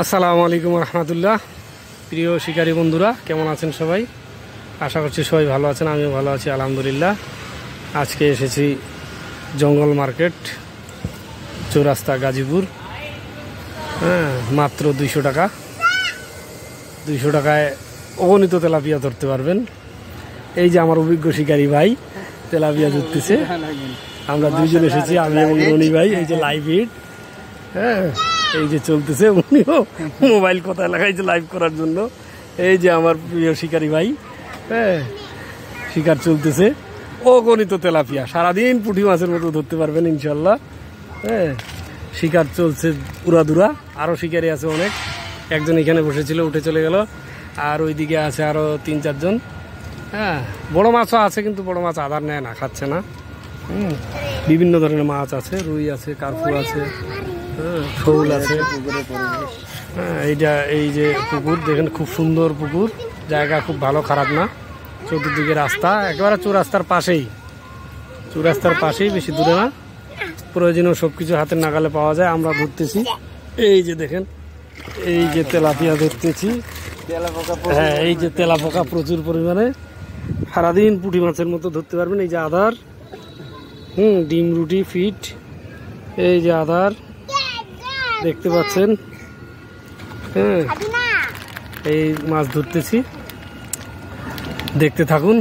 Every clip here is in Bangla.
আসসালামু আলাইকুম রহমতুল্লাহ। প্রিয় শিকারী বন্ধুরা, কেমন আছেন সবাই? আশা করছি সবাই ভালো আছেন, আমিও ভালো আছি আলহামদুলিল্লাহ। আজকে এসেছি জঙ্গল মার্কেট, চৌরাস্তা, গাজীপুর। মাত্র 200 টাকা, 200 টাকায় অগণিত তেলাপিয়া ধরতে পারবেন। এই যে আমার অভিজ্ঞ শিকারী ভাই তেলাপিয়া ধরতেছে, আমরা দুইজন এসেছি, আমি এবং রনি ভাই। এই যে লাইভ হিট, এই যে চলতেছে, উনিও মোবাইল কোথায় লাগাইছে লাইভ করার জন্য। এই যে আমার প্রিয় শিকারী ভাই, শিকার চলতেছে, অগণিত তেলাপিয়া সারাদিন পুঁটি মাছের মতো ধরতে পারবেন ইনশাল্লাহ। শিকার চলছে উড়াদুরা, আরও শিকারি আছে অনেক। একজন এখানে বসেছিল, উঠে চলে গেল, আর ওইদিকে আছে আরও 3-4 জন। বড় মাছও আছে, কিন্তু বড় মাছ আধার নেয় না, খাচ্ছে না। বিভিন্ন ধরনের মাছ আছে, রুই আছে, কার্পু আছে, শোল আছে। এইটা এই যে পুকুর দেখেন, খুব সুন্দর পুকুর, জায়গা খুব ভালো, খারাপ না। চতুর্দিকে রাস্তা, একেবারে চৌরাস্তার পাশেই, বেশি দূরে না। প্রয়োজনীয় সবকিছু হাতের নাগালে পাওয়া যায়। আমরা ধরতেছি, এই যে দেখেন, এই যে তেলাপিয়া ধরতেছি। এই যে তেলাপোকা প্রচুর পরিমাণে, সারাদিন পুঁটি মাছের মতো ধরতে পারবেন। এই যে আধার, ডিম রুটি ফিট, এই যে আধার দেখতে পাচ্ছেন। এই মাছ ধরতেছি, দেখতে থাকুন।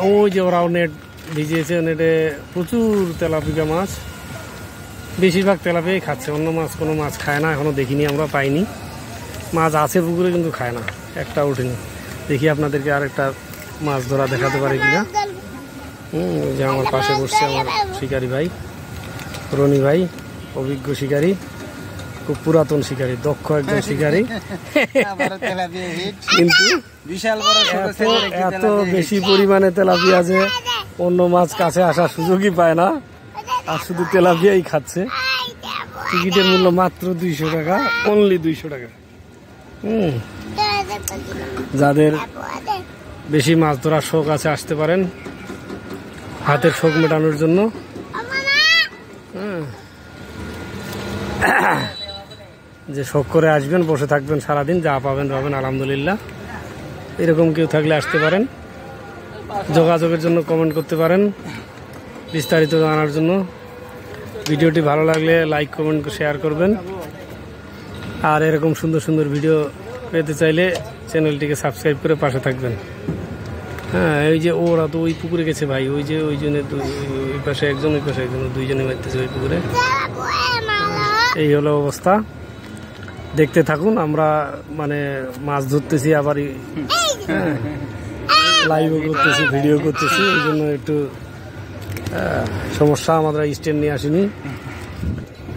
ওই যে ওরাও নেট ভিজিয়েছে, নেটে প্রচুর তেলাপিয়া মাছ, বেশিরভাগ তেলাপিয়াই খাচ্ছে, অন্য মাছ কোনো মাছ খায় না। এখনো দেখিনি, আমরা পাইনি। মাছ আছে পুকুরে, কিন্তু খায় না, একটা ওঠেনি। দেখি আপনাদেরকে আরেকটা মাছ ধরা দেখাতে পারে কিনা। যে আমার পাশে বসছে আমার শিকারি ভাই, রনি ভাই, অভিজ্ঞ শিকারী, খুব পুরাতন শিকারী, দক্ষ একজন শিকারী। কিন্তু এত বেশি পরিমাণে তেলাপিয়া যে অন্য মাছ কাছে আসার সুযোগই পায় না, আর শুধু তেলাপিয়াই খাচ্ছে। টিকিটের মূল্য মাত্র 200 টাকা, অনলি 200 টাকা। যাদের বেশি মাছ ধরার শখ আছে আসতে পারেন, হাতের শখ মেটানোর জন্য। যে শখ করে আসবেন, বসে থাকবেন সারাদিন, যা পাবেন আলহামদুলিল্লাহ। এরকম কেউ থাকলে আসতে পারেন। যোগাযোগের জন্য কমেন্ট করতে পারেন, বিস্তারিত জানার জন্য। ভিডিওটি ভালো লাগলে লাইক, কমেন্ট, শেয়ার করবেন। আর এরকম সুন্দর সুন্দর ভিডিও পেতে চাইলে চ্যানেলটিকে সাবস্ক্রাইব করে পাশে থাকবেন। এই যে ওরা তো ওই পুকুরে গেছে ভাই, ওই যে ওই জন্য ওই পাশে একজন, ওই পাশে একজন, দুইজনে মারতেছে ওই পুকুরে। এই হলো অবস্থা, দেখতে থাকুন। আমরা মানে মাছ ধরতেছি, আবার লাইভও করতেছি, ভিডিও করতেছি, এই জন্য একটু সমস্যা। আমরা স্ট্যান্ড নিয়ে আসিনি।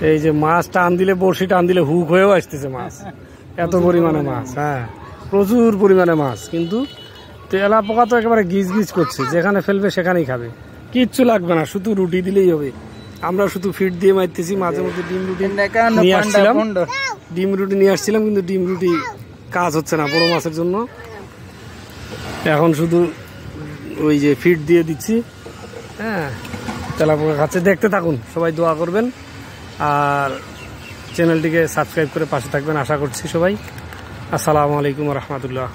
এই যে মাছ টান দিলে, বড়শি টান দিলে হুক হয়েও আসতেছে মাছ, এত পরিমাণে মাছ। প্রচুর পরিমাণে মাছ, কিন্তু তেলাপোকা তো একেবারে গিজ গিজ করছে, যেখানে ফেলবে সেখানেই খাবে, কিচ্ছু লাগবে না, শুধু রুটি দিলেই হবে। আমরা শুধু ফিট দিয়ে মারতেছি, মাঝে মধ্যে ডিম রুটি নিয়ে আসছিলাম, কিন্তু ডিম রুটি কাজ হচ্ছে না বড় মাছের জন্য। এখন শুধু ওই যে ফিট দিয়ে দিচ্ছি। তেলাপোকা খাচ্ছে, দেখতে থাকুন, সবাই দোয়া করবেন, আর চ্যানেলটিকে সাবস্ক্রাইব করে পাশে থাকবেন, আশা করছি সবাই। আসসালামু আলাইকুম রহমতুল্লাহ।